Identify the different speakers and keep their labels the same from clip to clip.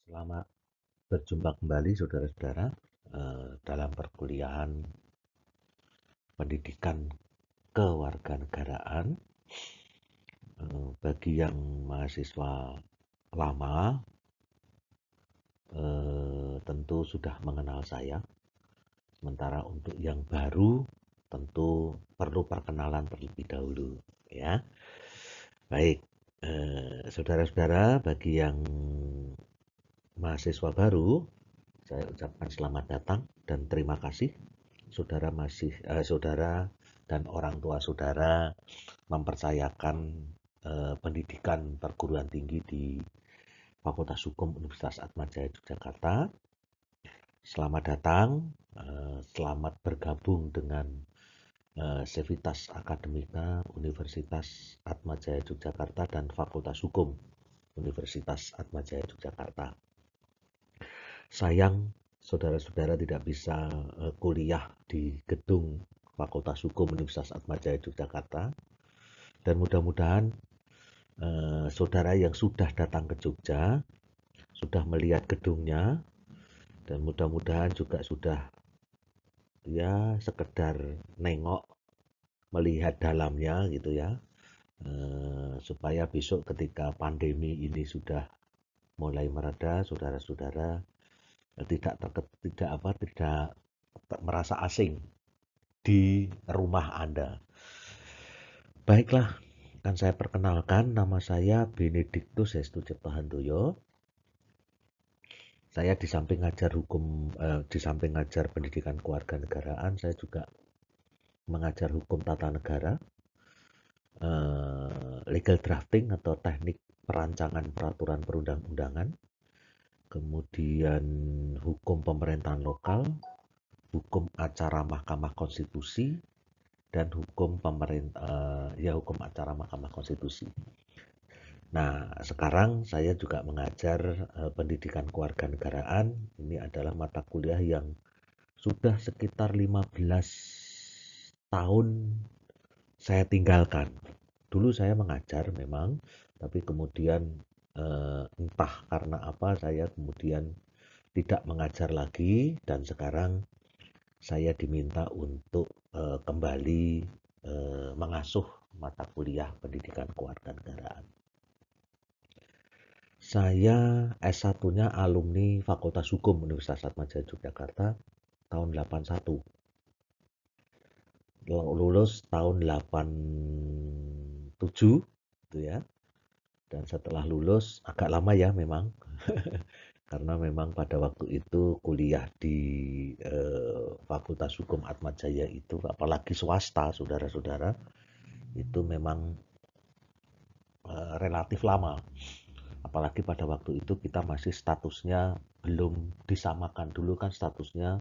Speaker 1: Selamat berjumpa kembali saudara-saudara dalam perkuliahan pendidikan kewarganegaraan. Bagi yang mahasiswa lama tentu sudah mengenal saya. Sementara untuk yang baru tentu perlu perkenalan terlebih dahulu ya. Baik, saudara-saudara, bagi yang mahasiswa baru, saya ucapkan selamat datang dan terima kasih saudara dan orang tua saudara mempercayakan pendidikan perguruan tinggi di Fakultas Hukum Universitas Atmajaya Yogyakarta. Selamat datang, selamat bergabung dengan Civitas Akademika Universitas Atmajaya Yogyakarta dan Fakultas Hukum Universitas Atmajaya Yogyakarta. Sayang saudara-saudara tidak bisa kuliah di gedung Fakultas Hukum Universitas Atmajaya Yogyakarta, dan mudah-mudahan saudara yang sudah datang ke Jogja sudah melihat gedungnya, dan mudah-mudahan juga sudah ya sekedar nengok melihat dalamnya gitu ya, supaya besok ketika pandemi ini sudah mulai mereda, saudara-saudara tidak merasa asing di rumah Anda. Baiklah, akan saya perkenalkan, nama saya Benediktus Hestu Ciptohandoyo. Saya di samping ngajar di samping ngajar pendidikan kewarganegaraan, saya juga mengajar hukum tata negara, legal drafting atau teknik perancangan peraturan perundang-undangan, kemudian hukum pemerintahan lokal, hukum acara Mahkamah Konstitusi, dan hukum hukum acara Mahkamah Konstitusi. Nah, sekarang saya juga mengajar pendidikan kewarganegaraan. Ini adalah mata kuliah yang sudah sekitar 15 tahun saya tinggalkan. Dulu saya mengajar memang, tapi kemudian entah karena apa saya kemudian tidak mengajar lagi, dan sekarang saya diminta untuk kembali mengasuh mata kuliah pendidikan kewarganegaraan. Saya S1-nya alumni Fakultas Hukum Universitas Atmajaya Yogyakarta tahun 81. Lulus tahun 87 gitu ya. Dan setelah lulus agak lama ya memang. Karena memang pada waktu itu kuliah di Fakultas Hukum Atmajaya itu, apalagi swasta, saudara-saudara, itu memang relatif lama. Apalagi pada waktu itu kita masih statusnya belum disamakan. Dulu kan statusnya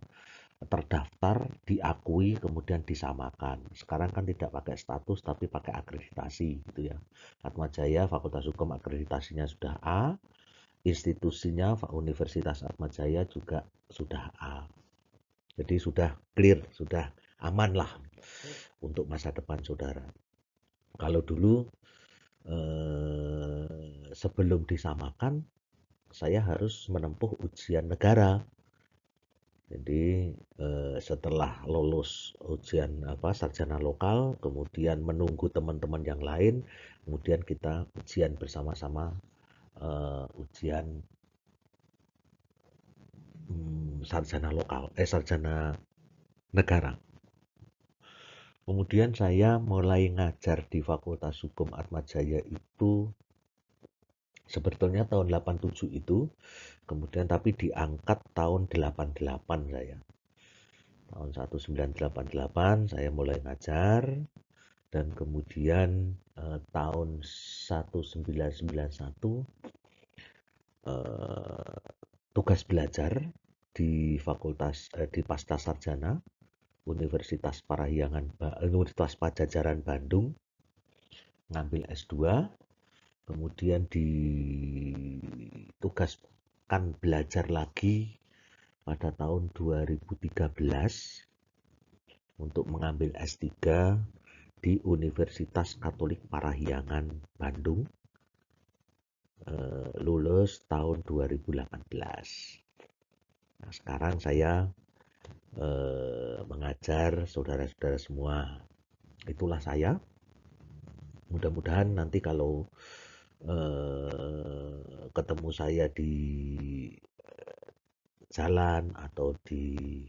Speaker 1: terdaftar, diakui, kemudian disamakan. Sekarang kan tidak pakai status tapi pakai akreditasi gitu ya. Atmajaya Fakultas Hukum akreditasinya sudah A, institusinya Universitas Atmajaya juga sudah A. Jadi sudah clear, sudah aman lah untuk masa depan saudara. Kalau dulu sebelum disamakan, saya harus menempuh ujian negara. Jadi setelah lulus ujian sarjana lokal, kemudian menunggu teman-teman yang lain, kemudian kita ujian bersama-sama, ujian sarjana negara. Kemudian saya mulai ngajar di Fakultas Hukum Atmajaya itu sebetulnya tahun 87 itu, kemudian tapi diangkat tahun 88 saya. Tahun 1988 saya mulai ngajar, dan kemudian tahun 1991 tugas belajar di di Pasca Sarjana Universitas Pajajaran Bandung, ngambil S2, kemudian ditugaskan belajar lagi pada tahun 2013 untuk mengambil S3 di Universitas Katolik Parahyangan Bandung, lulus tahun 2018. Nah, sekarang saya mengajar saudara-saudara semua. Itulah saya. Mudah-mudahan nanti kalau ketemu saya di jalan atau di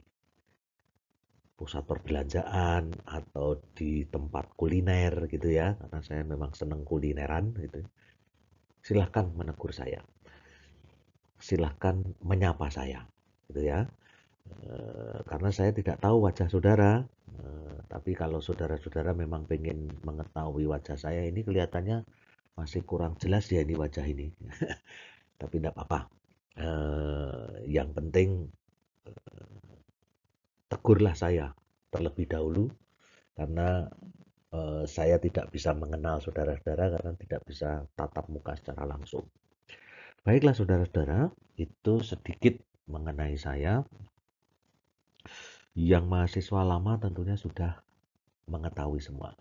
Speaker 1: pusat perbelanjaan atau di tempat kuliner gitu ya, karena saya memang senang kulineran gitu. Silahkan menegur saya, silahkan menyapa saya gitu ya. Karena saya tidak tahu wajah saudara, tapi kalau saudara-saudara memang pengen mengetahui wajah saya, ini kelihatannya masih kurang jelas ya ini wajah ini. Tapi tidak apa-apa. Yang penting tegurlah saya terlebih dahulu, karena saya tidak bisa mengenal saudara-saudara karena tidak bisa tatap muka secara langsung. Baiklah saudara-saudara, itu sedikit mengenai saya. Yang mahasiswa lama tentunya sudah mengetahui semua.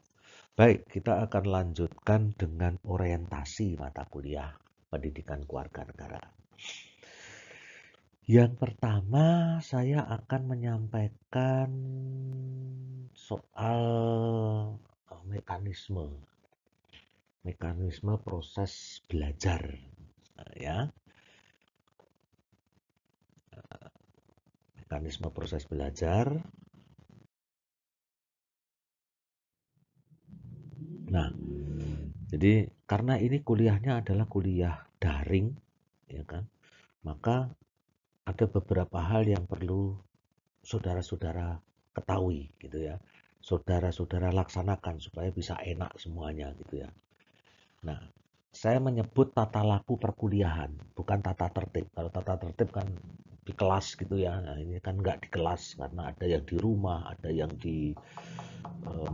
Speaker 1: Baik, kita akan lanjutkan dengan orientasi mata kuliah pendidikan keluarga negara. Yang pertama, saya akan menyampaikan soal mekanisme proses belajar, ya. Mekanisme proses belajar. Nah, jadi karena ini kuliahnya adalah kuliah daring, ya kan, maka ada beberapa hal yang perlu saudara-saudara ketahui gitu ya. Saudara-saudara laksanakan supaya bisa enak semuanya gitu ya. Nah, saya menyebut tata laku perkuliahan, bukan tata tertib. Kalau tata tertib kan di kelas gitu ya. Nah, ini kan nggak di kelas karena ada yang di rumah, ada yang di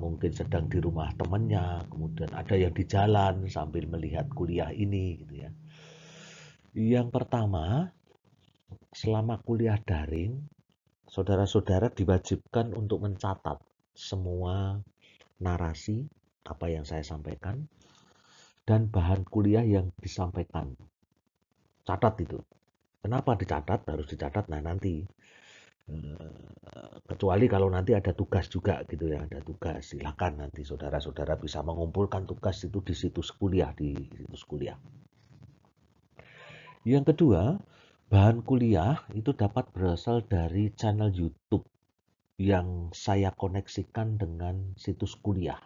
Speaker 1: mungkin sedang di rumah temannya, kemudian ada yang di jalan sambil melihat kuliah ini gitu ya. Yang pertama, selama kuliah daring, saudara-saudara diwajibkan untuk mencatat semua narasi apa yang saya sampaikan dan bahan kuliah yang disampaikan. Catat itu. Kenapa dicatat? Harus dicatat. Nah nanti, kecuali kalau nanti ada tugas juga gitu ya, ada tugas. Silakan nanti saudara-saudara bisa mengumpulkan tugas itu di situs kuliah, di situs kuliah. Yang kedua, bahan kuliah itu dapat berasal dari channel YouTube yang saya koneksikan dengan situs kuliah.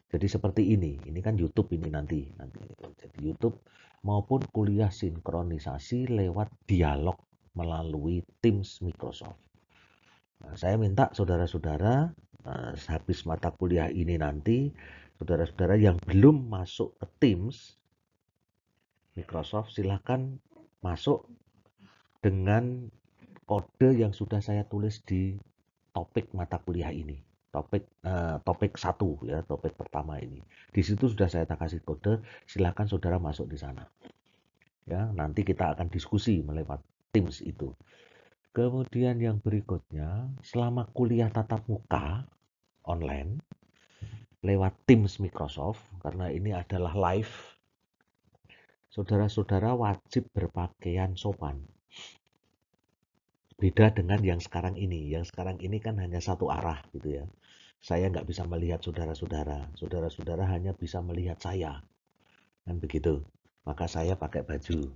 Speaker 1: Jadi seperti ini kan YouTube ini nanti. Jadi YouTube maupun kuliah sinkronisasi lewat dialog melalui Teams Microsoft. Nah, saya minta saudara-saudara habis mata kuliah ini nanti, saudara-saudara yang belum masuk ke Teams Microsoft silahkan masuk dengan kode yang sudah saya tulis di topik mata kuliah ini. Topik 1 ya, topik pertama ini. Di situ sudah saya kasih kode, silakan saudara masuk di sana. Ya, nanti kita akan diskusi melewat Teams itu. Kemudian yang berikutnya, selama kuliah tatap muka online lewat Teams Microsoft, karena ini adalah live, saudara-saudara wajib berpakaian sopan. Beda dengan yang sekarang ini. Yang sekarang ini kan hanya satu arah gitu ya. Saya nggak bisa melihat saudara-saudara. Saudara-saudara hanya bisa melihat saya. Kan begitu. Maka saya pakai baju.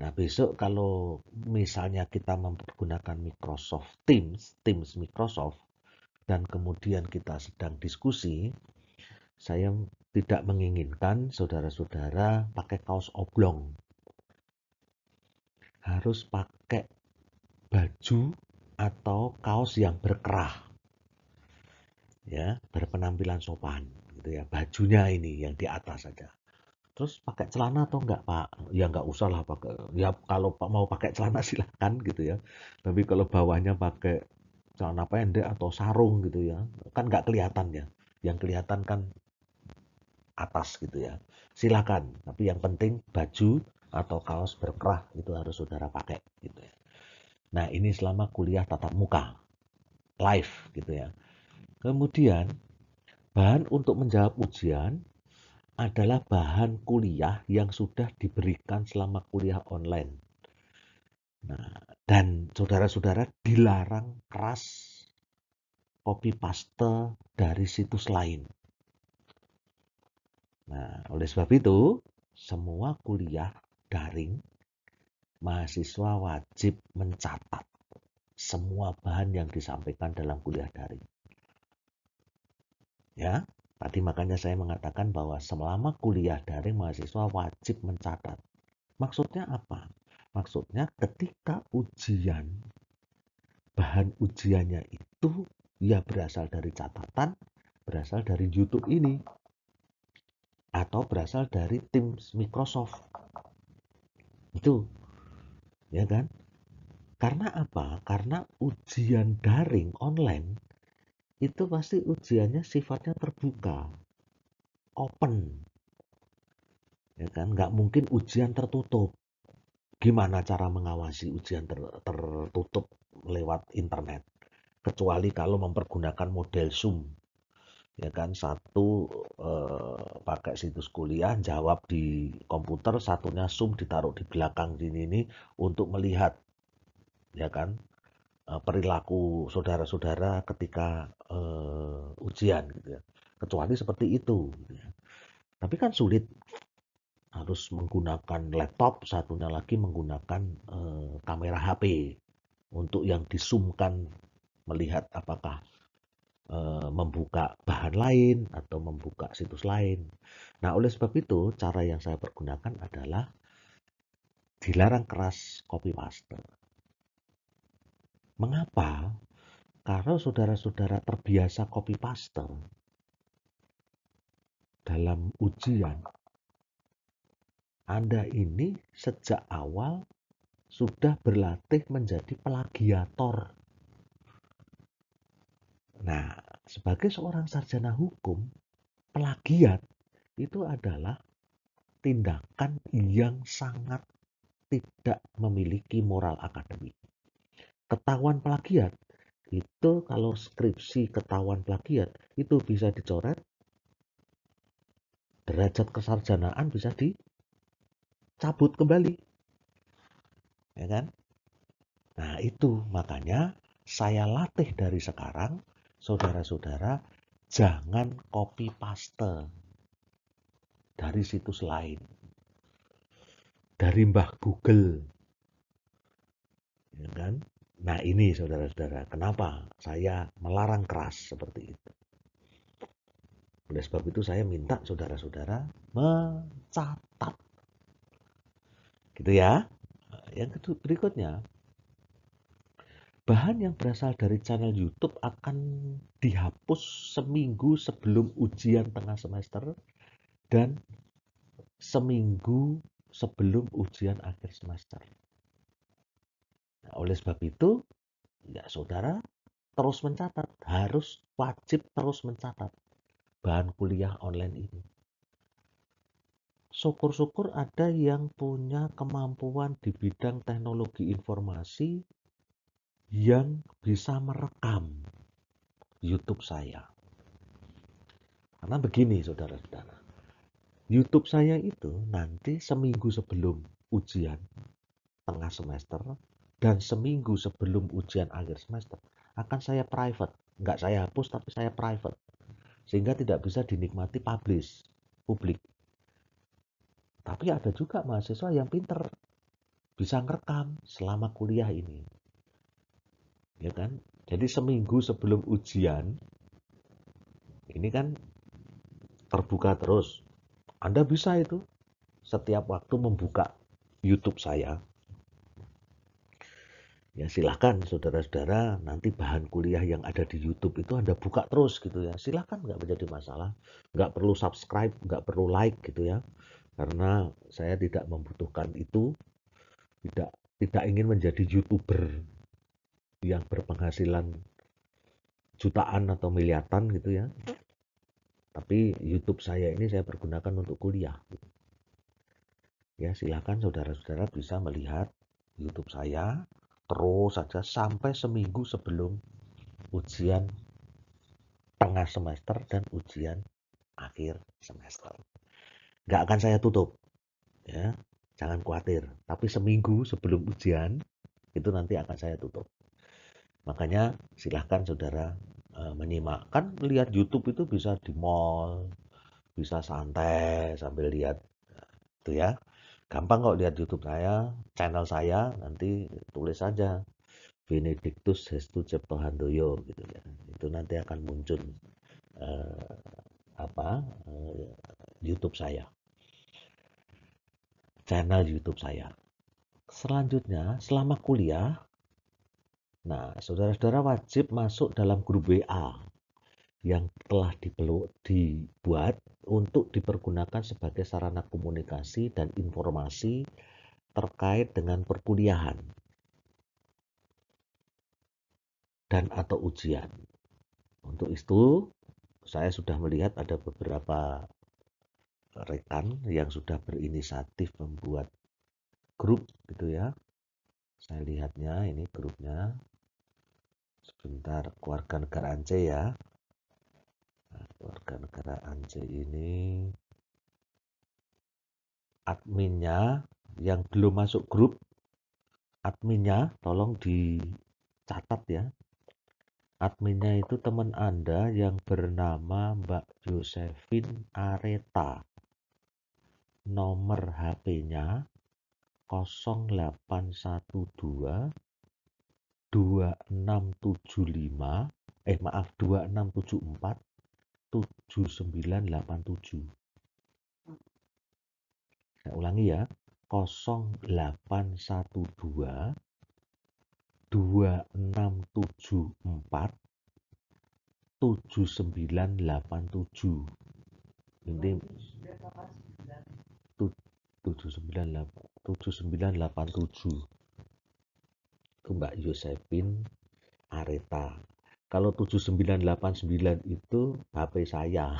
Speaker 1: Nah, besok kalau misalnya kita mempergunakan Microsoft Teams Microsoft, dan kemudian kita sedang diskusi, saya tidak menginginkan saudara-saudara pakai kaos oblong. Harus pakai baju atau kaos yang berkerah. Ya, berpenampilan sopan gitu ya. Bajunya ini yang di atas saja. Terus pakai celana atau enggak, Pak? Ya enggak usah lah pakai. Ya kalau Pak mau pakai celana silahkan gitu ya. Tapi kalau bawahnya pakai celana pendek atau sarung gitu ya, kan enggak kelihatan ya. Yang kelihatan kan atas gitu ya. Silakan. Tapi yang penting baju atau kaos berkerah itu harus saudara pakai gitu ya. Nah, ini selama kuliah tatap muka live gitu ya. Kemudian bahan untuk menjawab ujian adalah bahan kuliah yang sudah diberikan selama kuliah online. Nah, dan saudara-saudara dilarang keras copy paste dari situs lain. Nah, oleh sebab itu, semua kuliah daring, mahasiswa wajib mencatat semua bahan yang disampaikan dalam kuliah daring. Ya, tadi makanya saya mengatakan bahwa selama kuliah daring, mahasiswa wajib mencatat. Maksudnya apa? Maksudnya ketika ujian, bahan ujiannya itu ya berasal dari catatan, berasal dari YouTube ini, atau berasal dari Teams Microsoft. Itu, ya kan? Karena apa? Karena ujian daring online itu pasti ujiannya sifatnya terbuka, open, ya kan? Nggak mungkin ujian tertutup. Gimana cara mengawasi ujian tertutup lewat internet? Kecuali kalau mempergunakan model Zoom, ya kan? Satu pakai situs kuliah, jawab di komputer, satunya Zoom ditaruh di belakang sini ini untuk melihat, ya kan? Perilaku saudara-saudara ketika ujian gitu ya. Kecuali seperti itu gitu ya. Tapi kan sulit, harus menggunakan laptop, satunya lagi menggunakan kamera HP untuk yang disumkan melihat apakah membuka bahan lain atau membuka situs lain. Nah, oleh sebab itu cara yang saya pergunakan adalah dilarang keras copy paste. Mengapa? Karena saudara-saudara terbiasa copy paste dalam ujian, Anda ini sejak awal sudah berlatih menjadi plagiator. Nah, sebagai seorang sarjana hukum, plagiat itu adalah tindakan yang sangat tidak memiliki moral akademik. Ketahuan plagiat, itu kalau skripsi ketahuan plagiat, itu bisa dicoret, derajat kesarjanaan bisa dicabut kembali. Ya kan? Nah, itu makanya saya latih dari sekarang, saudara-saudara, jangan copy paste dari situs lain, dari Mbah Google, ya kan? Nah, ini saudara-saudara, kenapa saya melarang keras seperti itu? Oleh sebab itu saya minta saudara-saudara mencatat, gitu ya. Yang kedua, berikutnya, bahan yang berasal dari channel YouTube akan dihapus seminggu sebelum ujian tengah semester dan seminggu sebelum ujian akhir semester. Nah, oleh sebab itu, ya saudara terus mencatat, harus wajib terus mencatat bahan kuliah online ini. Syukur-syukur ada yang punya kemampuan di bidang teknologi informasi yang bisa merekam YouTube saya. Karena begini saudara-saudara, YouTube saya itu nanti seminggu sebelum ujian tengah semester dan seminggu sebelum ujian akhir semester akan saya private. Nggak saya hapus tapi saya private. Sehingga tidak bisa dinikmati publik. Tapi ada juga mahasiswa yang pinter, bisa ngerekam selama kuliah ini. Ya kan? Jadi seminggu sebelum ujian, ini kan terbuka terus. Anda bisa itu setiap waktu membuka YouTube saya. Ya silahkan saudara-saudara, nanti bahan kuliah yang ada di YouTube itu Anda buka terus gitu ya. Silahkan, nggak menjadi masalah. Nggak perlu subscribe, nggak perlu like gitu ya. Karena saya tidak membutuhkan itu, tidak ingin menjadi YouTuber yang berpenghasilan jutaan atau miliaran gitu ya. Tapi YouTube saya ini saya pergunakan untuk kuliah. Ya silahkan saudara-saudara bisa melihat YouTube saya terus saja sampai seminggu sebelum ujian tengah semester dan ujian akhir semester. nggak akan saya tutup, ya. Jangan khawatir. Tapi seminggu sebelum ujian itu nanti akan saya tutup. Makanya silahkan saudara menyimak. Kan lihat YouTube itu bisa di mall, bisa santai sambil lihat itu ya. Gampang kok lihat YouTube saya, channel saya, nanti tulis saja Benedictus Hestu Cipto Handoyo gitu ya. Itu nanti akan muncul eh, YouTube saya, channel YouTube saya. Selanjutnya, selama kuliah, nah saudara-saudara wajib masuk dalam grup WA yang telah dibuat untuk dipergunakan sebagai sarana komunikasi dan informasi terkait dengan perkuliahan dan atau ujian. Untuk itu, saya sudah melihat ada beberapa rekan yang sudah berinisiatif membuat grup gitu ya. Saya lihatnya ini grupnya. Sebentar, keluarga negara Aceh ya. Nah, keluarga negara Aceh ini adminnya yang belum masuk grup, adminnya tolong dicatat ya. Adminnya itu teman Anda yang bernama Mbak Josephine Areta. Nomor HP-nya 0812 2675 maaf 2674 7987. Saya ulangi ya. 0812 2674 7987. Ini 7987. Itu Mbak Josephine Areta. Kalau 7989 itu HP saya.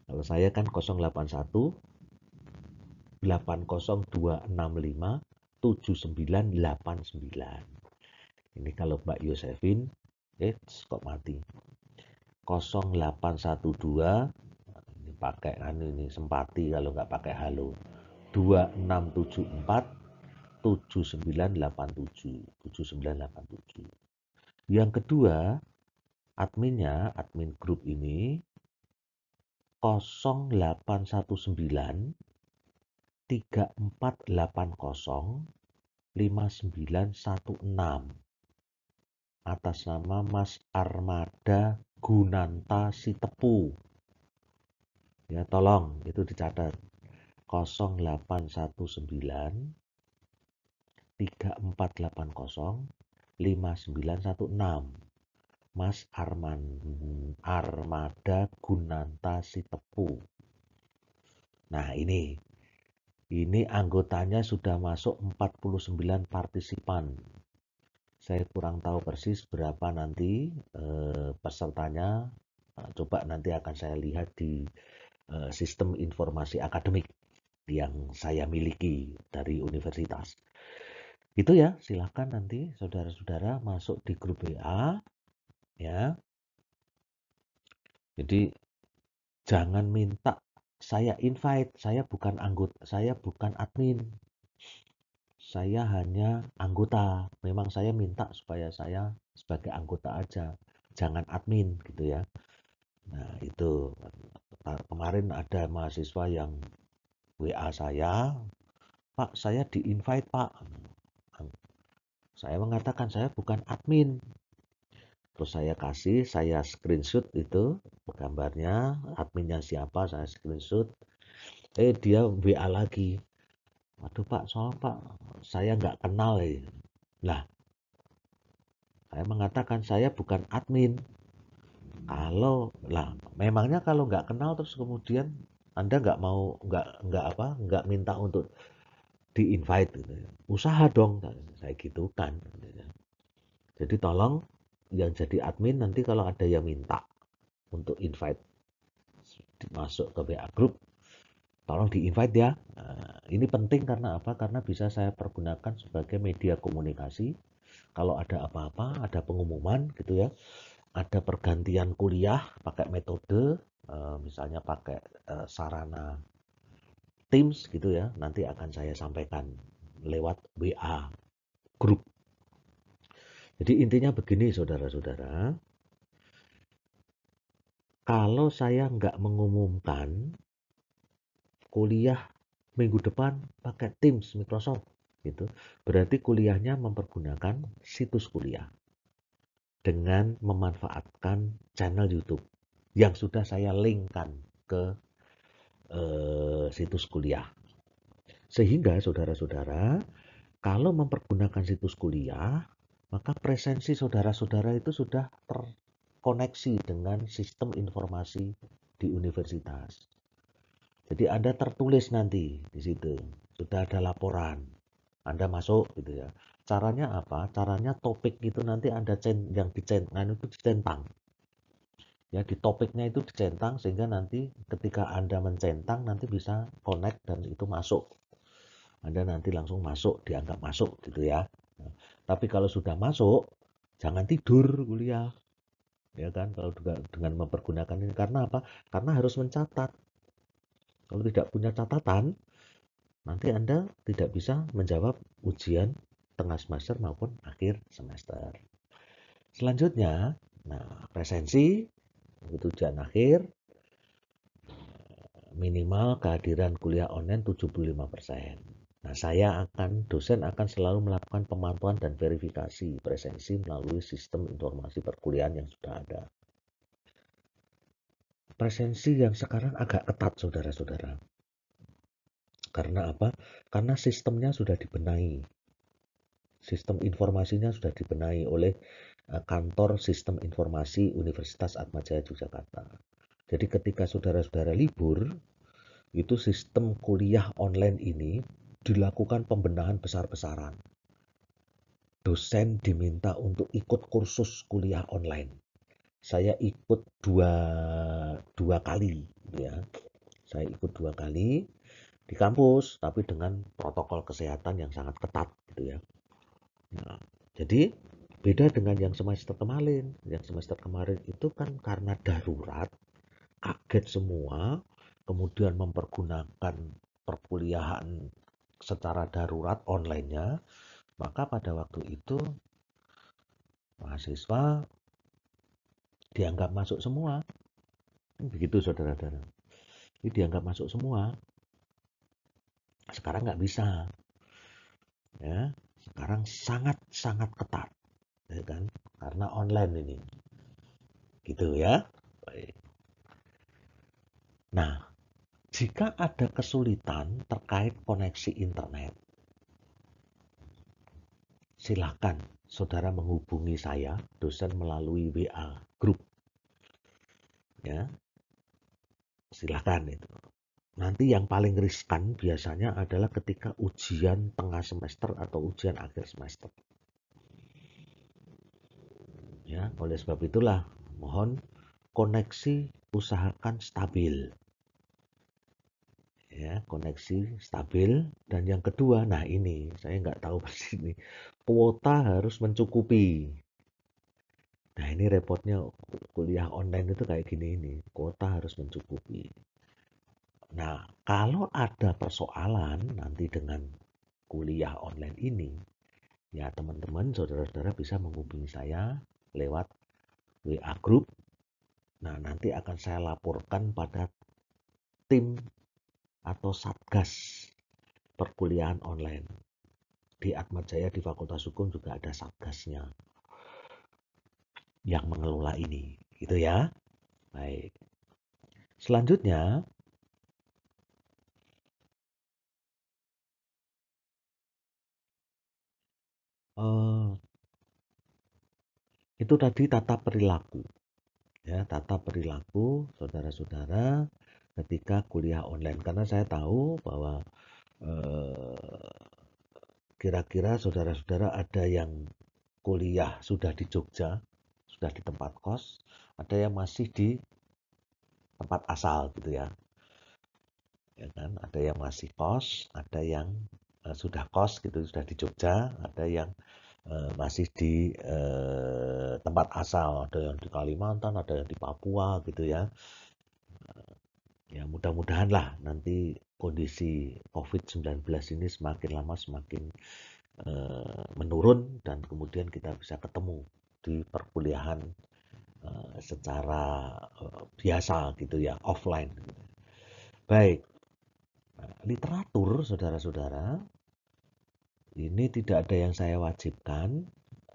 Speaker 1: Kalau saya kan 081 80265 7989. Ini kalau Mbak Josephine, kok mati. 0812, ini pakai kan ini Sempati kalau nggak pakai halo. 2674 7987 7987. Yang kedua, admin grup ini 0819 3480 5916 atas nama Mas Armada Gunanta Sitepu. Ya, tolong itu dicatat. 0819 3480 5916. Mas Armada Gunanta Sitepu. Nah, ini anggotanya sudah masuk 49 partisipan. Saya kurang tahu persis berapa nanti pesertanya. Coba nanti akan saya lihat di sistem informasi akademik yang saya miliki dari universitas. Itu ya, silahkan nanti saudara-saudara masuk di grup WA ya. Jadi jangan minta saya invite, saya bukan anggota, saya bukan admin. Saya hanya anggota. Memang saya minta supaya saya sebagai anggota aja, jangan admin gitu ya. Nah, itu kemarin ada mahasiswa yang WA saya, Pak, saya di-invite, Pak. Saya mengatakan saya bukan admin. Terus saya screenshot itu gambarnya, adminnya siapa, saya screenshot. Dia WA lagi. Waduh Pak, soal Pak, saya nggak kenal ya. Lah, saya mengatakan saya bukan admin. Memangnya kalau nggak kenal terus kemudian Anda nggak mau, nggak minta untuk di-invite gitu ya. Usaha dong, saya gitukan. Gitu ya. Jadi tolong yang jadi admin nanti kalau ada yang minta untuk invite masuk ke WA group, tolong di-invite ya. Nah, ini penting karena apa? Karena bisa saya pergunakan sebagai media komunikasi. Kalau ada apa-apa, ada pengumuman gitu ya, ada pergantian kuliah pakai metode, misalnya pakai sarana Teams gitu ya, nanti akan saya sampaikan lewat WA grup. Jadi intinya begini saudara-saudara, kalau saya nggak mengumumkan kuliah minggu depan pakai Teams Microsoft gitu, berarti kuliahnya mempergunakan situs kuliah dengan memanfaatkan channel YouTube yang sudah saya linkkan ke situs kuliah. Sehingga saudara-saudara, kalau mempergunakan situs kuliah, maka presensi saudara-saudara itu sudah terkoneksi dengan sistem informasi di universitas. Jadi Anda tertulis nanti di situ, sudah ada laporan, Anda masuk gitu ya. Caranya apa? Caranya topik itu nanti Anda yang dicentang itu dicentang. Ya, di topiknya itu dicentang sehingga nanti ketika Anda mencentang nanti bisa connect dan itu masuk. Anda nanti langsung masuk, dianggap masuk gitu ya. Nah, tapi kalau sudah masuk, jangan tidur kuliah. Ya kan, kalau dengan mempergunakan ini. Karena apa? Karena harus mencatat. Kalau tidak punya catatan, nanti Anda tidak bisa menjawab ujian tengah semester maupun akhir semester. Selanjutnya, nah presensi, itu ujian akhir, minimal kehadiran kuliah online 75%. Nah, dosen akan selalu melakukan pemantauan dan verifikasi presensi melalui sistem informasi perkuliahan yang sudah ada. Presensi yang sekarang agak ketat, saudara-saudara. Karena apa? Karena sistemnya sudah dibenahi. Sistem informasinya sudah dibenahi oleh kantor sistem informasi Universitas Atmajaya Yogyakarta. Jadi ketika saudara-saudara libur, itu sistem kuliah online ini dilakukan pembenahan besar-besaran. Dosen diminta untuk ikut kursus kuliah online. Saya ikut dua kali, ya. Saya ikut 2 kali di kampus, tapi dengan protokol kesehatan yang sangat ketat, gitu ya. Nah, jadi beda dengan yang semester kemarin. Yang semester kemarin itu kan karena darurat, kaget semua, kemudian mempergunakan perkuliahan secara darurat online-nya, maka pada waktu itu mahasiswa dianggap masuk semua. Begitu saudara-saudara. Ini dianggap masuk semua. Sekarang nggak bisa. Ya, sekarang sangat-sangat ketat. Ya kan? Karena online ini. Gitu ya. Baik. Nah, jika ada kesulitan terkait koneksi internet, silakan saudara menghubungi saya, dosen melalui WA grup. Ya, silakan itu. Nanti yang paling riskan biasanya adalah ketika ujian tengah semester atau ujian akhir semester. Ya, oleh sebab itulah mohon koneksi usahakan stabil. Ya, koneksi stabil. Dan yang kedua, nah ini saya nggak tahu persis ini, kuota harus mencukupi. Nah ini repotnya kuliah online itu kayak gini ini, kuota harus mencukupi. Nah kalau ada persoalan nanti dengan kuliah online ini, ya teman-teman, saudara-saudara bisa menghubungi saya lewat WA Group. Nah nanti akan saya laporkan pada tim atau satgas perkuliahan online. Di Atmajaya di Fakultas Hukum juga ada satgasnya yang mengelola ini, gitu ya. Baik. Selanjutnya, itu tadi tata perilaku. Ya, tata perilaku saudara-saudara ketika kuliah online. Karena saya tahu bahwa kira-kira saudara-saudara ada yang kuliah sudah di Jogja, sudah di tempat kos, ada yang masih di tempat asal gitu ya. Ya kan, ada yang masih kos, ada yang sudah kos gitu, sudah di Jogja, ada yang masih di tempat asal, ada yang di Kalimantan, ada yang di Papua gitu ya. Ya mudah-mudahan lah nanti kondisi COVID-19 ini semakin lama semakin menurun dan kemudian kita bisa ketemu di perkuliahan secara biasa gitu ya, offline. Baik, literatur saudara-saudara, ini tidak ada yang saya wajibkan.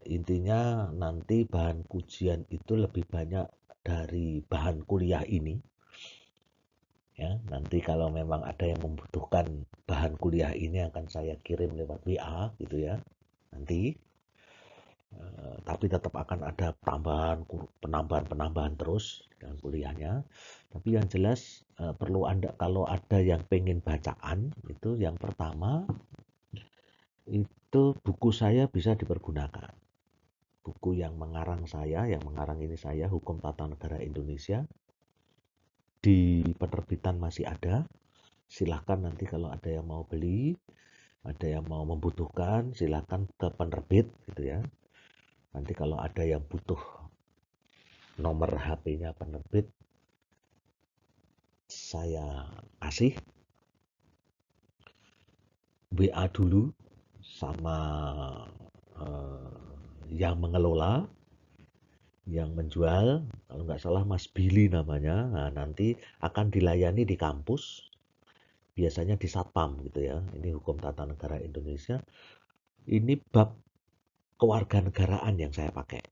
Speaker 1: Intinya nanti bahan ujian itu lebih banyak dari bahan kuliah ini. Ya, nanti kalau memang ada yang membutuhkan bahan kuliah ini akan saya kirim lewat WA gitu ya. Nanti tapi tetap akan ada penambahan terus dalam kuliahnya. Tapi yang jelas perlu Anda kalau ada yang pengen bacaan itu yang pertama itu buku saya bisa dipergunakan. Buku yang mengarang saya, yang mengarang ini saya, Hukum Tata Negara Indonesia, di penerbitan masih ada. Silahkan nanti kalau ada yang mau beli, ada yang mau membutuhkan, silahkan ke penerbit gitu ya. Nanti kalau ada yang butuh nomor HP-nya penerbit, saya kasih WA dulu sama eh, yang mengelola, yang menjual, kalau nggak salah Mas Billy namanya. Nah, nanti akan dilayani di kampus, biasanya di Satpam gitu ya. Ini Hukum Tata Negara Indonesia. Ini bab kewarganegaraan yang saya pakai,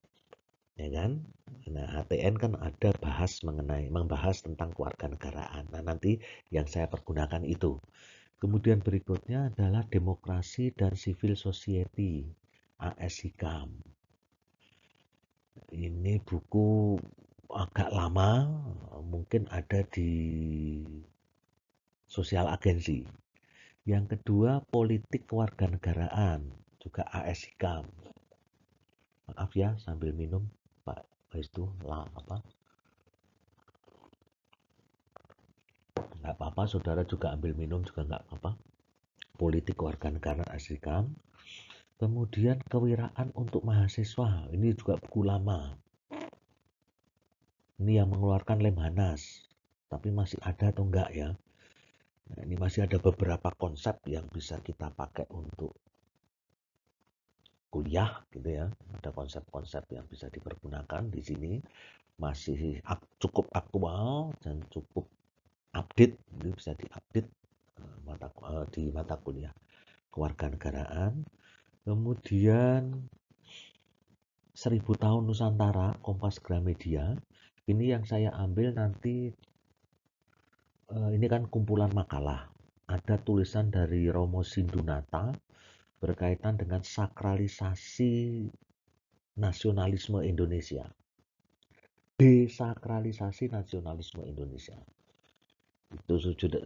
Speaker 1: ya kan? Nah, HTN kan ada membahas tentang kewarganegaraan. Nah, nanti yang saya pergunakan itu. Kemudian berikutnya adalah demokrasi dan civil society, AS Hikam. Ini buku agak lama, mungkin ada di sosial agensi. Yang kedua, politik kewarganegaraan, juga AS Hikam. Maaf ya, sambil minum, Pak itu lah apa? Nggak apa-apa, saudara juga ambil minum juga nggak apa-apa. Politik kewarganegaraan AS Hikam. Kemudian kewiraan untuk mahasiswa, ini juga buku lama. Ini yang mengeluarkan Lemhanas, tapi masih ada atau enggak ya? Nah, ini masih ada beberapa konsep yang bisa kita pakai untuk kuliah gitu ya. Ada konsep-konsep yang bisa dipergunakan di sini, masih cukup aktual dan cukup update, ini bisa diupdate di mata kuliah kewarganegaraan. Kemudian 1000 Tahun Nusantara, Kompas Gramedia. Ini yang saya ambil nanti, ini kan kumpulan makalah. Ada tulisan dari Romo Sindunata berkaitan dengan sakralisasi nasionalisme Indonesia. Desakralisasi nasionalisme Indonesia. Itu sudah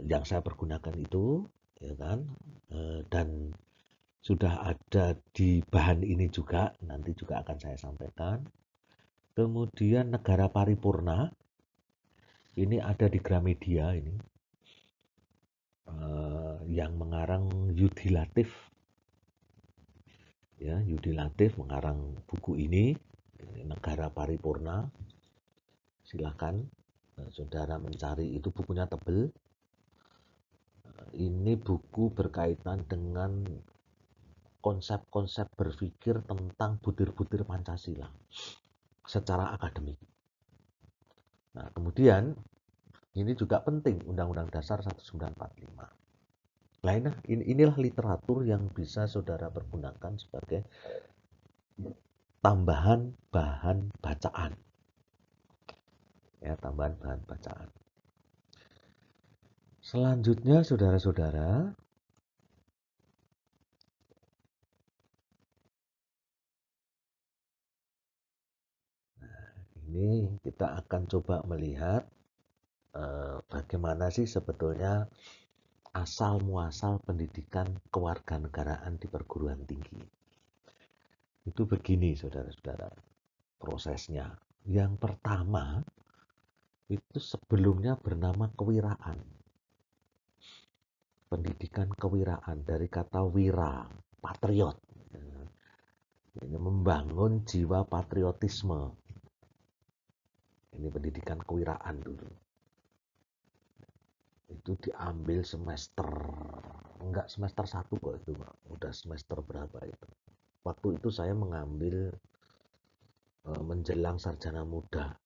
Speaker 1: yang saya pergunakan itu, ya kan? Dan sudah ada di bahan ini juga, nanti juga akan saya sampaikan. Kemudian negara paripurna, ini ada di Gramedia ini, yang mengarang Yudi Latif, ya Yudi Latif mengarang buku ini, Negara Paripurna. Silahkan saudara mencari, itu bukunya tebel. Ini buku berkaitan dengan konsep-konsep berpikir tentang butir-butir Pancasila secara akademik. Nah, kemudian ini juga penting Undang-Undang Dasar 1945. Nah, inilah literatur yang bisa saudara pergunakan sebagai tambahan bahan bacaan. Ya, tambahan bahan bacaan. Selanjutnya, saudara-saudara, ini kita akan coba melihat bagaimana sih sebetulnya asal muasal pendidikan kewarganegaraan di perguruan tinggi. Itu begini, saudara-saudara, prosesnya. Yang pertama, itu sebelumnya bernama kewiraan. Pendidikan kewiraan dari kata wira, patriot. Ini membangun jiwa patriotisme. Ini pendidikan kewiraan dulu. itu diambil enggak semester 1 kok itu Pak. Udah semester berapa itu. Waktu itu saya mengambil menjelang sarjana muda,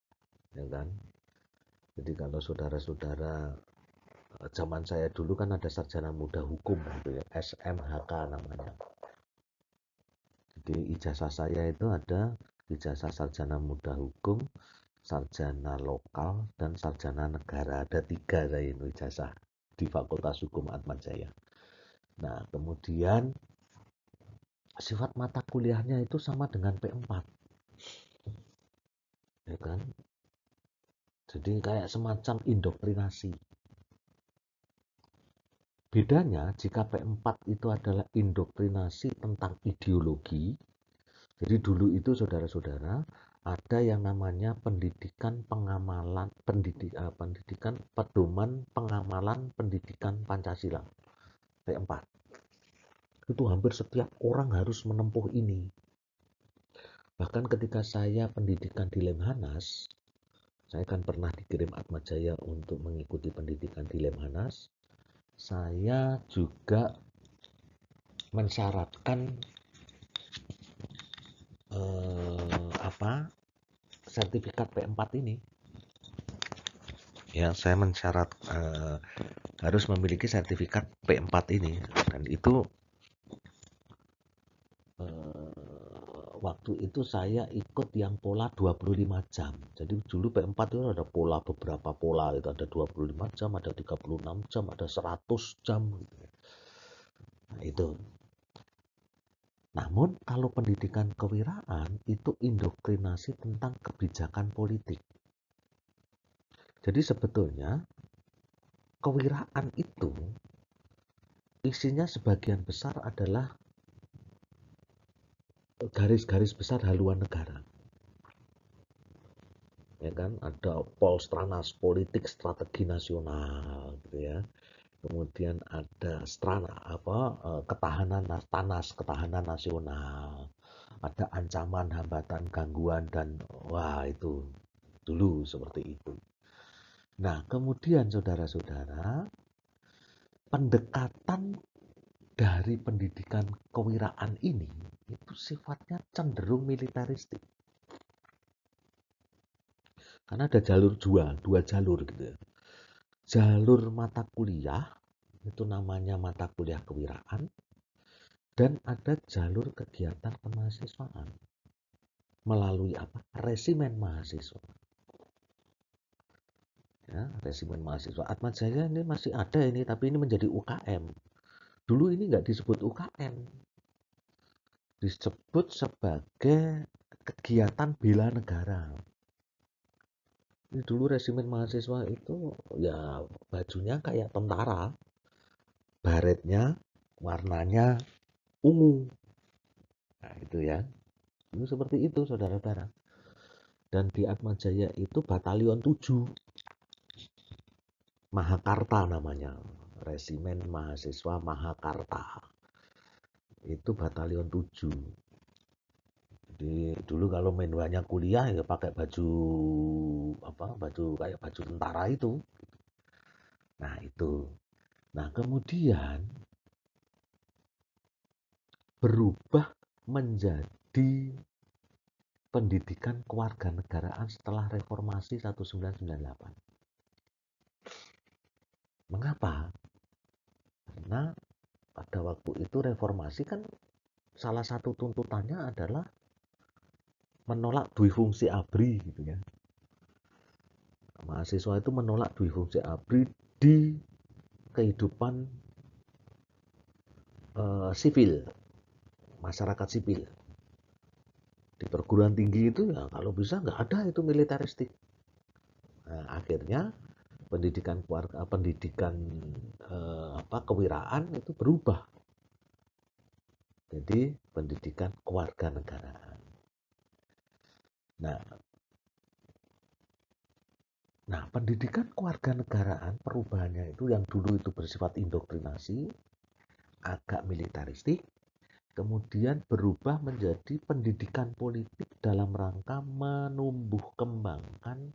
Speaker 1: ya kan. Jadi kalau saudara-saudara zaman saya dulu kan ada sarjana muda hukum gitu ya, SMHK namanya. Jadi ijazah saya itu ada ijazah sarjana muda hukum, sarjana lokal, dan sarjana negara. Ada 3 saya itu ijazah di Fakultas Hukum Atmajaya. Nah, kemudian sifat mata kuliahnya itu sama dengan P4, ya kan? Jadi kayak semacam indoktrinasi. Bedanya jika P4 itu adalah indoktrinasi tentang ideologi. Jadi dulu itu saudara-saudara ada yang namanya pendidikan pengamalan pendidikan pedoman pengamalan pendidikan Pancasila P4. Itu hampir setiap orang harus menempuh ini. Bahkan ketika saya pendidikan di Lemhanas, saya kan pernah dikirim Atmajaya untuk mengikuti pendidikan di Lemhanas. Saya juga mensyaratkan sertifikat P4 ini. Ya, saya mensyarat harus memiliki sertifikat P4 ini, dan itu waktu itu saya ikut yang pola 25 jam. Jadi dulu P4 itu ada beberapa pola, itu ada 25 jam, ada 36 jam, ada 100 jam gitu. Nah, itu. Namun kalau pendidikan kewiraan itu indoktrinasi tentang kebijakan politik. Jadi sebetulnya kewiraan itu isinya sebagian besar adalah garis-garis besar haluan negara. Ya kan, ada Polstranas politik strategi nasional gitu ya. Kemudian ada ketahanan nasional. Ada ancaman, hambatan, gangguan, dan wah itu dulu seperti itu. Nah, kemudian saudara-saudara, pendekatan dari pendidikan kewiraan ini itu sifatnya cenderung militaristik. Karena ada dua jalur gitu ya. Jalur mata kuliah, itu namanya mata kuliah kewiraan, dan ada jalur kegiatan kemahasiswaan melalui resimen mahasiswa. Ya, resimen mahasiswa Atmajaya ini masih ada ini, tapi ini menjadi UKM. Dulu ini nggak disebut UKM, disebut sebagai kegiatan bela negara. Ini dulu resimen mahasiswa itu ya bajunya kayak tentara, baretnya warnanya ungu. Nah, itu ya. Itu seperti itu, saudara-saudara. Dan di Atmajaya itu batalion 7. Mahakarta namanya. Resimen mahasiswa Mahakarta. Itu batalion 7. Jadi dulu kalau main banyak kuliah ya pakai baju kayak baju tentara itu. Nah, itu. Nah, kemudian berubah menjadi pendidikan kewarganegaraan setelah reformasi 1998. Mengapa? Karena pada waktu itu reformasi kan salah satu tuntutannya adalah menolak duifungsi ABRI gitu ya. Mahasiswa itu menolak duifungsi ABRI di kehidupan sipil, masyarakat sipil. Di perguruan tinggi itu ya kalau bisa nggak ada itu militeristik. Nah, akhirnya pendidikan kewiraan itu berubah jadi pendidikan kewarganegaraan. Nah, pendidikan kewarganegaraan perubahannya itu yang dulu itu bersifat indoktrinasi, agak militaristik, kemudian berubah menjadi pendidikan politik dalam rangka menumbuh kembangkan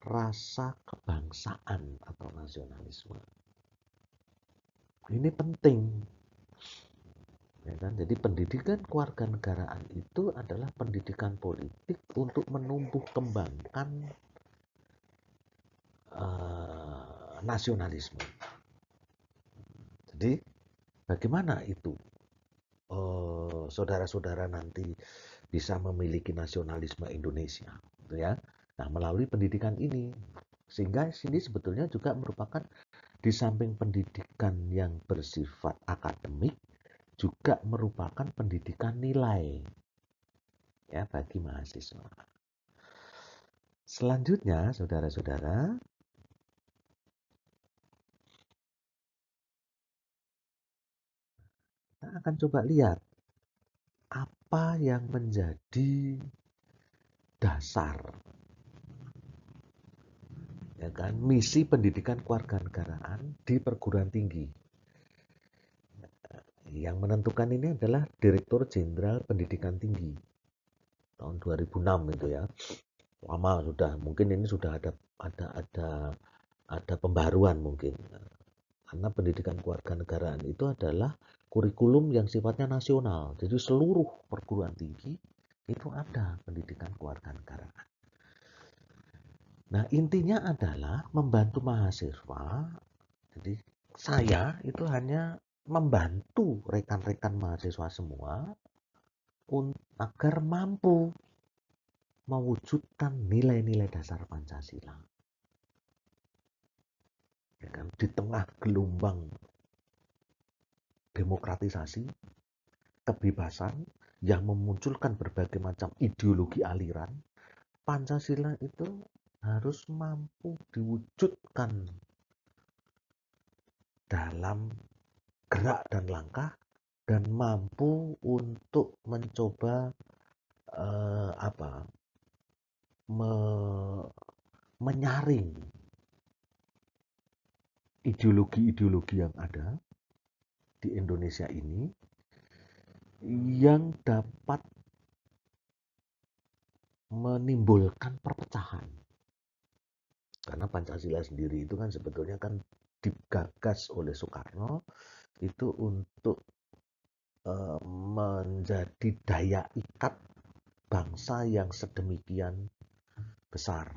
Speaker 1: rasa kebangsaan atau nasionalisme. Ini penting, ya kan? Jadi pendidikan kewarganegaraan itu adalah pendidikan politik untuk menumbuh kembangkan nasionalisme. Jadi bagaimana itu saudara-saudara nanti bisa memiliki nasionalisme Indonesia, gitu ya? Nah, melalui pendidikan ini, sehingga sini sebetulnya juga merupakan di samping pendidikan yang bersifat akademik, juga merupakan pendidikan nilai ya bagi mahasiswa. Selanjutnya, saudara-saudara, kita akan coba lihat apa yang menjadi dasar ya kan misi pendidikan kewarganegaraan di perguruan tinggi. Yang menentukan ini adalah Direktur Jenderal Pendidikan Tinggi tahun 2006 itu ya. Lama sudah, mungkin ini sudah ada pembaruan mungkin. Karena pendidikan kewarganegaraan itu adalah kurikulum yang sifatnya nasional. Jadi seluruh perguruan tinggi itu ada pendidikan kewarganegaraan. Nah, intinya adalah membantu mahasiswa. Jadi saya itu hanya membantu rekan-rekan mahasiswa semua agar mampu mewujudkan nilai-nilai dasar Pancasila. Ya kan? Di tengah gelombang demokratisasi, kebebasan yang memunculkan berbagai macam ideologi aliran, Pancasila itu harus mampu diwujudkan dalam gerak dan langkah dan mampu untuk mencoba apa menyaring ideologi-ideologi yang ada di Indonesia ini yang dapat menimbulkan perpecahan. Karena Pancasila sendiri itu kan sebetulnya kan digagas oleh Soekarno itu untuk menjadi daya ikat bangsa yang sedemikian besar,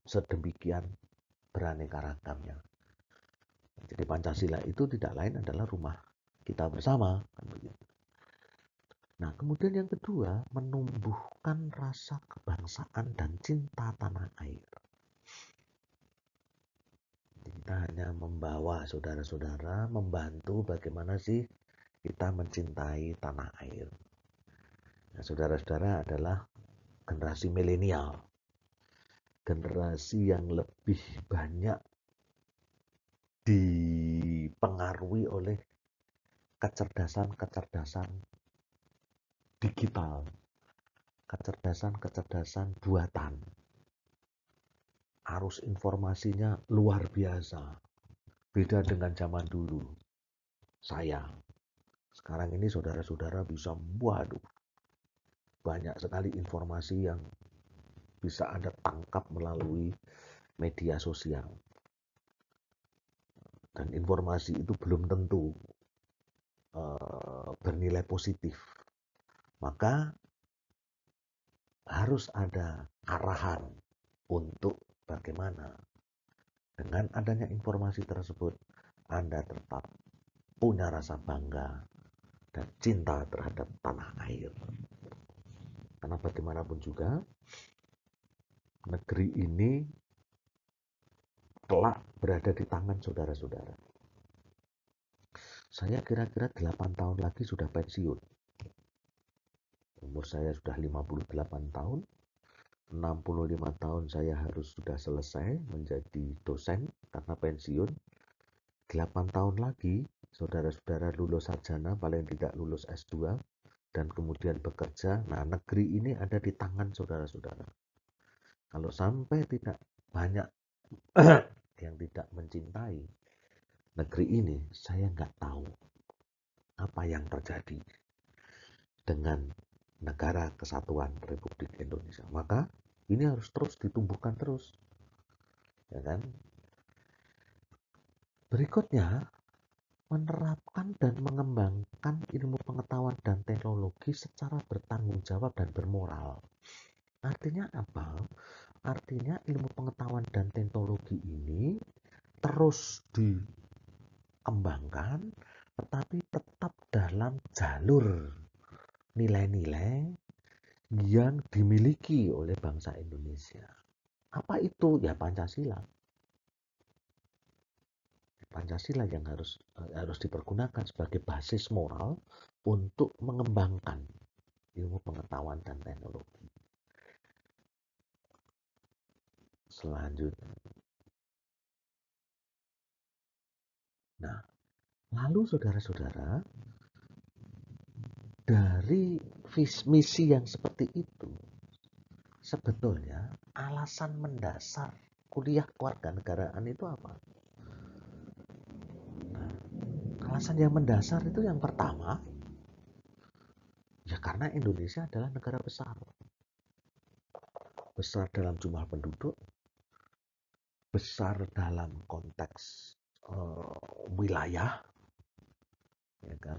Speaker 1: sedemikian beraneka ragamnya. Jadi Pancasila itu tidak lain adalah rumah kita bersama. Nah, kemudian yang kedua, menumbuhkan rasa kebangsaan dan cinta tanah air. Kita hanya membawa saudara-saudara, membantu bagaimana sih kita mencintai tanah air. Nah, saudara-saudara adalah generasi milenial, generasi yang lebih banyak dipengaruhi oleh kecerdasan-kecerdasan digital, kecerdasan-kecerdasan buatan. Arus informasinya luar biasa, beda dengan zaman dulu. Sekarang ini saudara-saudara bisa, waduh, banyak sekali informasi yang bisa Anda tangkap melalui media sosial. Dan informasi itu belum tentu bernilai positif. Maka harus ada arahan untuk bagaimana dengan adanya informasi tersebut Anda tetap punya rasa bangga dan cinta terhadap tanah air. Karena bagaimanapun juga negeri ini telah berada di tangan saudara-saudara. Saya kira-kira 8 tahun lagi sudah pensiun. Umur saya sudah 58 tahun. 65 tahun saya harus sudah selesai menjadi dosen karena pensiun. 8 tahun lagi saudara-saudara lulus sarjana, paling tidak lulus S2 dan kemudian bekerja. Nah, negeri ini ada di tangan saudara-saudara. Kalau sampai tidak banyak yang tidak mencintai negeri ini, saya nggak tahu apa yang terjadi dengan negara kesatuan Republik Indonesia. Maka ini harus terus ditumbuhkan terus, ya kan? Berikutnya menerapkan dan mengembangkan ilmu pengetahuan dan teknologi secara bertanggung jawab dan bermoral. Artinya apa? Artinya ilmu pengetahuan dan teknologi ini terus dikembangkan, tetapi tetap dalam jalur nilai-nilai yang dimiliki oleh bangsa Indonesia. Apa itu? Ya Pancasila. Pancasila yang harus dipergunakan sebagai basis moral untuk mengembangkan ilmu pengetahuan dan teknologi. Selanjutnya. Nah, lalu saudara-saudara, dari misi yang seperti itu, sebetulnya alasan mendasar kuliah kewarganegaraan itu apa? Nah, alasan yang mendasar itu yang pertama, ya karena Indonesia adalah negara besar. Besar dalam jumlah penduduk, besar dalam konteks wilayah, ya kan?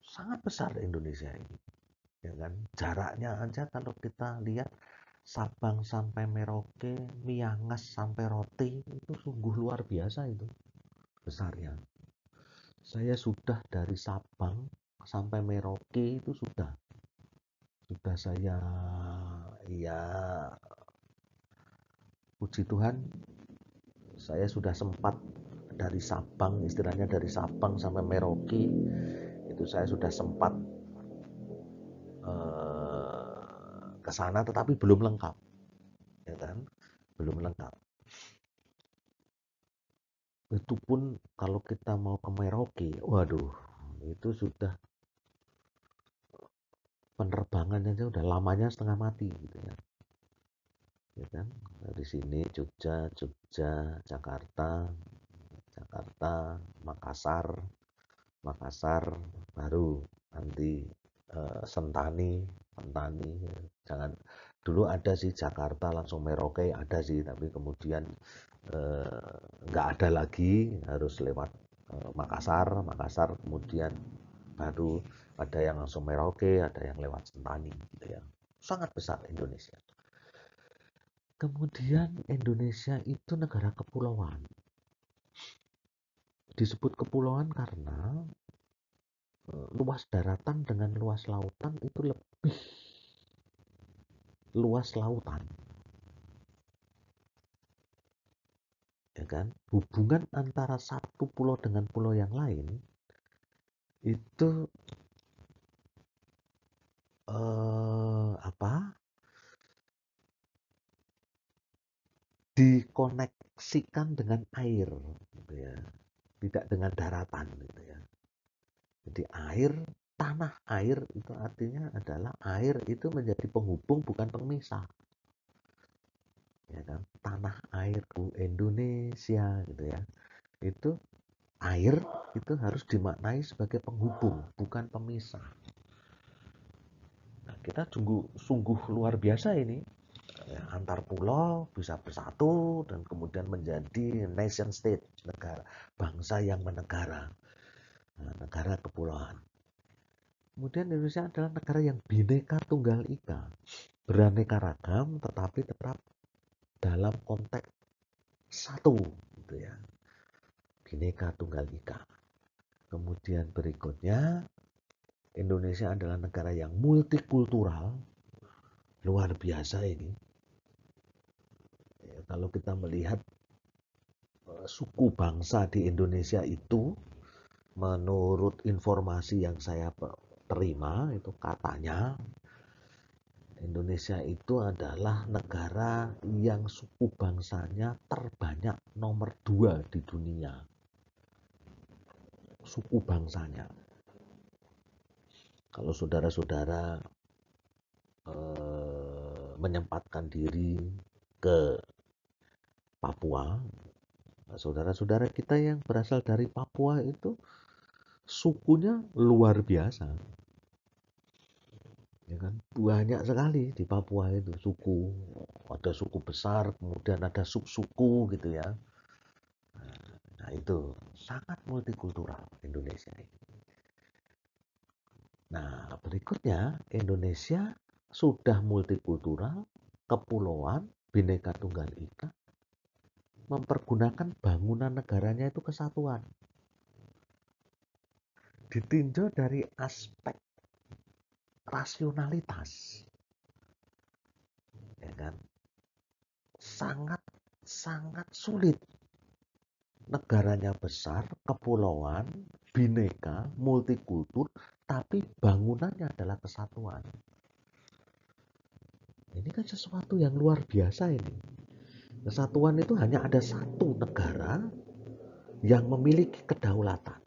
Speaker 1: Sangat besar Indonesia ini, ya kan? Jaraknya aja kalau kita lihat Sabang sampai Merauke, Miangas sampai Roti itu sungguh luar biasa itu besarnya. Saya sudah dari Sabang sampai Merauke itu sudah saya ya puji Tuhan saya sudah sempat dari Sabang, istilahnya dari Sabang sampai Merauke itu saya sudah sempat ke sana, tetapi belum lengkap, ya kan? Belum lengkap. Itu pun kalau kita mau ke Merauke, waduh, itu sudah penerbangannya aja udah lamanya setengah mati gitu ya. Ya kan? Dari sini Jogja, Jakarta, Makassar, baru nanti Sentani. Jangan dulu ada sih Jakarta langsung Merauke ada sih, tapi kemudian nggak ada lagi, harus lewat Makassar, kemudian baru ada yang langsung Merauke, ada yang lewat Sentani gitu ya. Sangat besar Indonesia. Kemudian Indonesia itu negara kepulauan. Disebut kepulauan karena luas daratan dengan luas lautan itu lebih luas lautan. Ya kan? Hubungan antara satu pulau dengan pulau yang lain itu apa? Dikoneksikan dengan air gitu ya. Tidak dengan daratan gitu ya. Jadi tanah air itu artinya adalah air itu menjadi penghubung bukan pemisah. Ya kan? Tanah airku Indonesia gitu ya. Itu air itu harus dimaknai sebagai penghubung bukan pemisah. Nah, kita sungguh luar biasa ini ya, antar pulau bisa bersatu dan kemudian menjadi nation state, negara bangsa yang menegara, negara kepulauan. Kemudian Indonesia adalah negara yang bineka tunggal ika, beraneka ragam tetapi tetap dalam konteks satu gitu ya, bineka tunggal ika. Kemudian berikutnya Indonesia adalah negara yang multikultural, luar biasa ini ya, kalau kita melihat suku bangsa di Indonesia itu, menurut informasi yang saya terima itu katanya Indonesia itu adalah negara yang suku bangsanya terbanyak nomor 2 di dunia. Suku bangsanya. Kalau saudara-saudara menyempatkan diri ke Papua, saudara-saudara kita yang berasal dari Papua itu sukunya luar biasa. Ya kan? Banyak sekali di Papua itu suku. Ada suku besar, kemudian ada sub-suku gitu ya. Nah, itu sangat multikultural Indonesia ini. Nah, berikutnya Indonesia sudah multikultural, kepulauan, bineka tunggal ika, mempergunakan bangunan negaranya itu kesatuan. Ditinjau dari aspek rasionalitas, ya kan? Sangat sulit. Negaranya besar, kepulauan, bineka, multikultur, tapi bangunannya adalah kesatuan. Ini kan sesuatu yang luar biasa ini. Kesatuan itu hanya ada satu negara yang memiliki kedaulatan.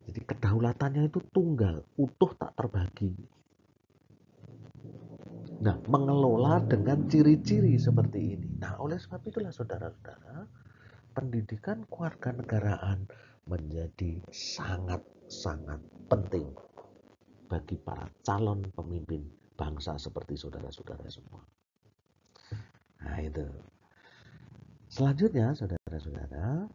Speaker 1: Jadi kedaulatannya itu tunggal, utuh tak terbagi. Nah, mengelola dengan ciri-ciri seperti ini. Nah, oleh sebab itulah saudara-saudara, pendidikan kewarganegaraan menjadi sangat-sangat penting bagi para calon pemimpin bangsa seperti saudara-saudara semua. Nah, itu. Selanjutnya, saudara-saudara,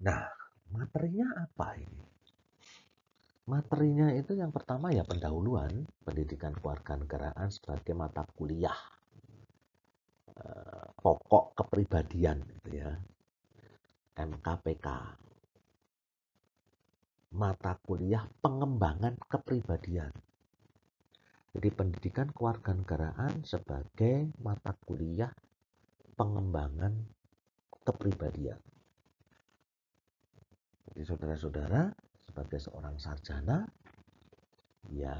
Speaker 1: nah, materinya apa ini? Materinya itu yang pertama ya pendahuluan pendidikan kewarganegaraan sebagai mata kuliah pokok kepribadian gitu ya. MKPK. Mata kuliah pengembangan kepribadian. Jadi pendidikan kewarganegaraan sebagai mata kuliah pengembangan kepribadian. Jadi saudara-saudara sebagai seorang sarjana ya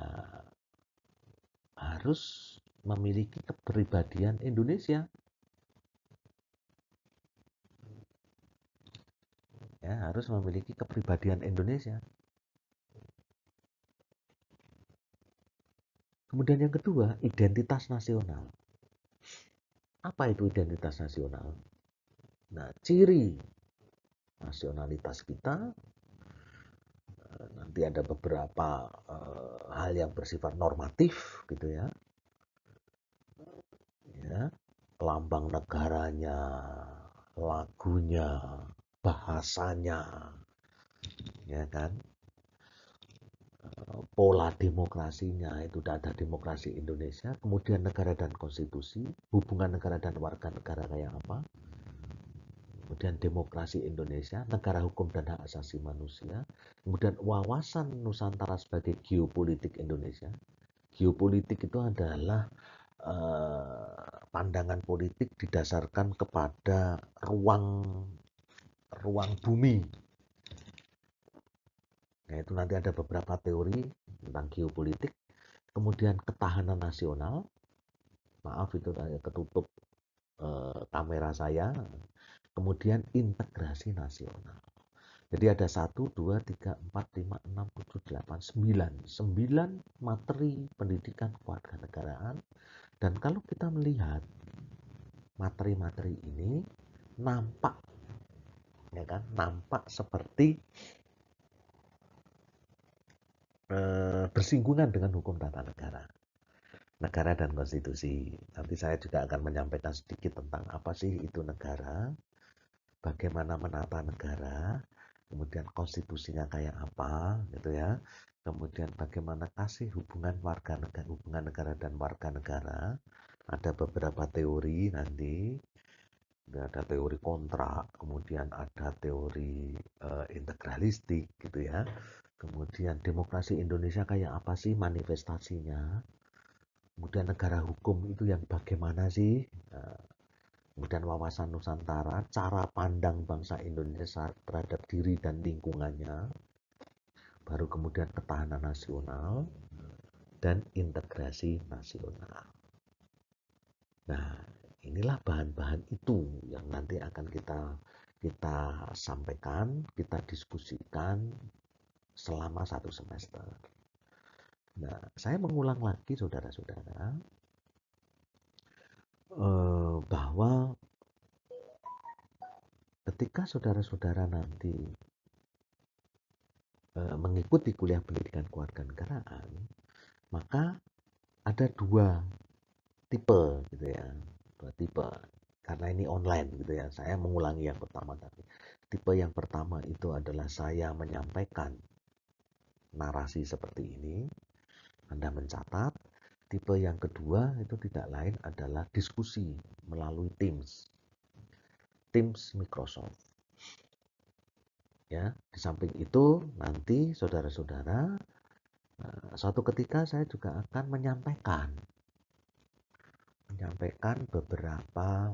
Speaker 1: harus memiliki kepribadian Indonesia. Ya, harus memiliki kepribadian Indonesia. Kemudian yang kedua, identitas nasional. Apa itu identitas nasional? Nah, ciri nasionalitas kita nanti ada beberapa hal yang bersifat normatif gitu ya. Ya, lambang negaranya, lagunya, bahasanya, ya kan? Pola demokrasinya itu data demokrasi Indonesia, kemudian negara dan konstitusi, hubungan negara dan warga negara kayak apa, kemudian demokrasi Indonesia, negara hukum dan hak asasi manusia, kemudian wawasan Nusantara sebagai geopolitik Indonesia. Geopolitik itu adalah pandangan politik didasarkan kepada ruang bumi. Nah, itu nanti ada beberapa teori tentang geopolitik. Kemudian ketahanan nasional. Maaf itu ketutup kamera saya. Kemudian integrasi nasional. Jadi ada 1, 2, 3, 4, 5, 6, 7, 8, 9. 9 materi pendidikan kewarganegaraan. Dan kalau kita melihat materi-materi ini nampak ya kan, nampak seperti bersinggungan dengan hukum tata negara dan konstitusi. Nanti saya juga akan menyampaikan sedikit tentang apa sih itu negara, bagaimana menata negara, kemudian konstitusinya kayak apa, gitu ya. Kemudian bagaimana kasih hubungan negara dan warga negara. Ada beberapa teori nanti. Ada teori kontrak, kemudian ada teori integralistik, gitu ya. Kemudian demokrasi Indonesia kayak apa sih manifestasinya? Kemudian negara hukum itu yang bagaimana sih? Kemudian wawasan Nusantara, cara pandang bangsa Indonesia terhadap diri dan lingkungannya, baru kemudian ketahanan nasional dan integrasi nasional. Nah, inilah bahan-bahan itu yang nanti akan kita sampaikan, kita diskusikan selama 1 semester. Nah, saya mengulang lagi saudara-saudara bahwa ketika saudara-saudara nanti mengikuti kuliah pendidikan kewarganegaraan, maka ada 2 tipe gitu ya. dua tipe. Karena ini online gitu ya, saya mengulangi yang pertama tadi. Tipe yang pertama itu adalah saya menyampaikan narasi seperti ini, Anda mencatat. Tipe yang kedua itu tidak lain adalah diskusi melalui Teams Microsoft. Ya, di samping itu nanti saudara-saudara, suatu ketika saya juga akan menyampaikan beberapa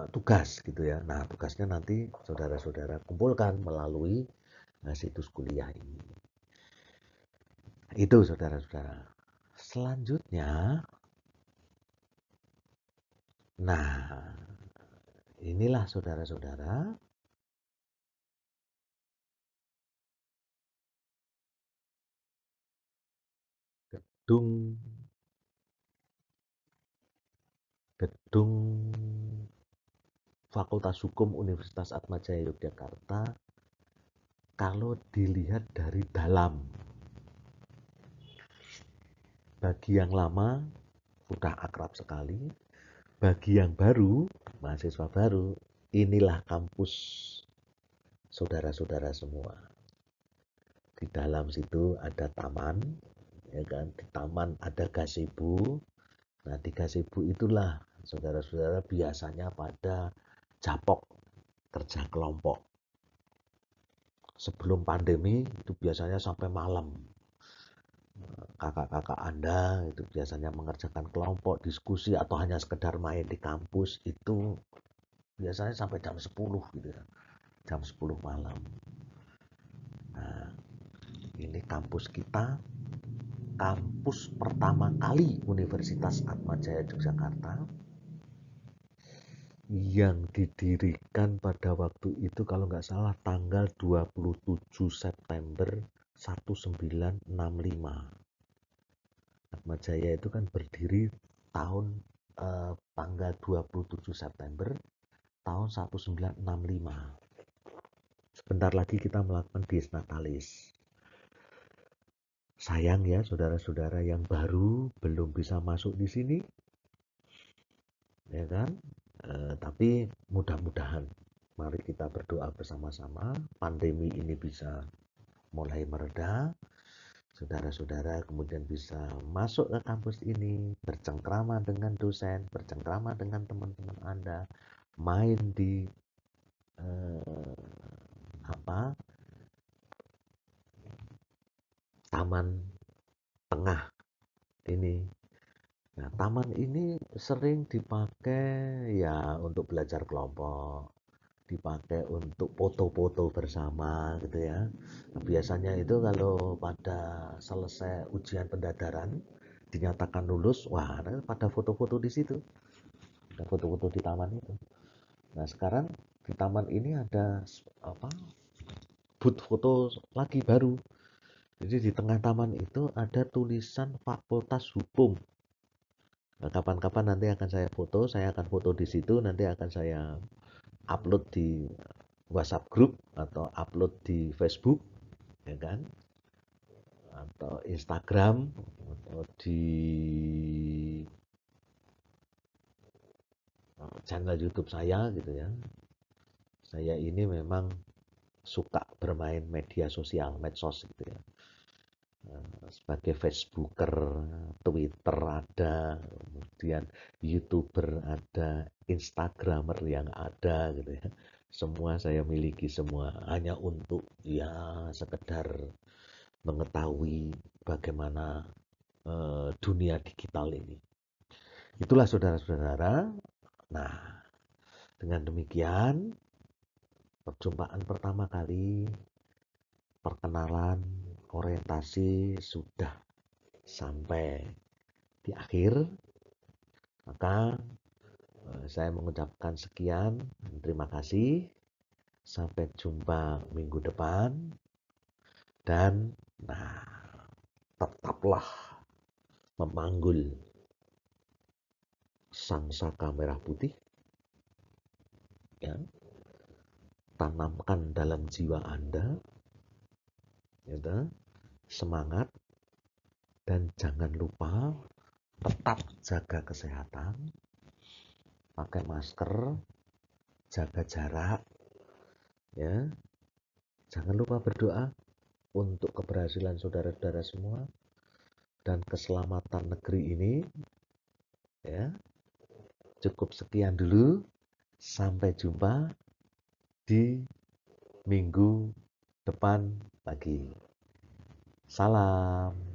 Speaker 1: tugas gitu ya. Nah, tugasnya nanti saudara-saudara kumpulkan melalui situs kuliah ini. Itu saudara-saudara. Selanjutnya, nah inilah saudara-saudara gedung Fakultas Hukum Universitas Atmajaya Yogyakarta kalau dilihat dari dalam. Bagi yang lama sudah akrab sekali, bagi yang baru, mahasiswa baru, inilah kampus saudara-saudara semua. Di dalam situ ada taman, ya kan? Di taman ada gazebo. Nah, di gazebo itulah saudara-saudara biasanya pada japok kerja kelompok. Sebelum pandemi itu biasanya sampai malam. Kakak-kakak Anda itu biasanya mengerjakan kelompok, diskusi atau hanya sekedar main di kampus itu biasanya sampai jam 10 gitu ya. Jam 10 malam. Nah, ini kampus kita, kampus pertama kali Universitas Atmajaya Yogyakarta yang didirikan pada waktu itu kalau nggak salah tanggal 27 September 1965. Atmajaya itu kan berdiri tahun tanggal 27 September tahun 1965. Sebentar lagi kita melakukan dies natalis. Sayang ya saudara-saudara yang baru belum bisa masuk di sini, ya kan? Tapi mudah-mudahan mari kita berdoa bersama-sama pandemi ini bisa mulai mereda. Saudara-saudara kemudian bisa masuk ke kampus ini, bercengkrama dengan dosen, bercengkrama dengan teman-teman Anda, main di taman tengah ini. Nah, taman ini sering dipakai ya untuk belajar kelompok, dipakai untuk foto-foto bersama gitu ya. Nah, biasanya itu kalau pada selesai ujian pendadaran dinyatakan lulus, wah pada foto-foto di situ, ada foto-foto di taman itu. Nah, sekarang di taman ini ada booth foto lagi baru. Jadi di tengah taman itu ada tulisan Fakultas Hukum. Nah, kapan-kapan nanti akan saya akan foto di situ, nanti akan saya upload di WhatsApp group atau upload di Facebook, ya kan? Atau Instagram atau di channel YouTube saya gitu ya. Saya ini memang suka bermain media sosial, medsos gitu ya. Sebagai Facebooker, Twitter ada, kemudian YouTuber ada, Instagramer yang ada gitu ya. Semua saya miliki semua hanya untuk ya sekedar mengetahui bagaimana dunia digital ini. Itulah saudara-saudara. Nah, dengan demikian perjumpaan pertama kali perkenalan orientasi sudah sampai di akhir, maka saya mengucapkan sekian, terima kasih, sampai jumpa minggu depan, dan nah tetaplah memanggul sang saka merah putih, ya, tanamkan dalam jiwa Anda, ya, semangat, dan jangan lupa tetap jaga kesehatan, pakai masker, jaga jarak, ya. Jangan lupa berdoa untuk keberhasilan saudara-saudara semua dan keselamatan negeri ini, ya. Cukup sekian dulu. Sampai jumpa di minggu depan lagi. Salam.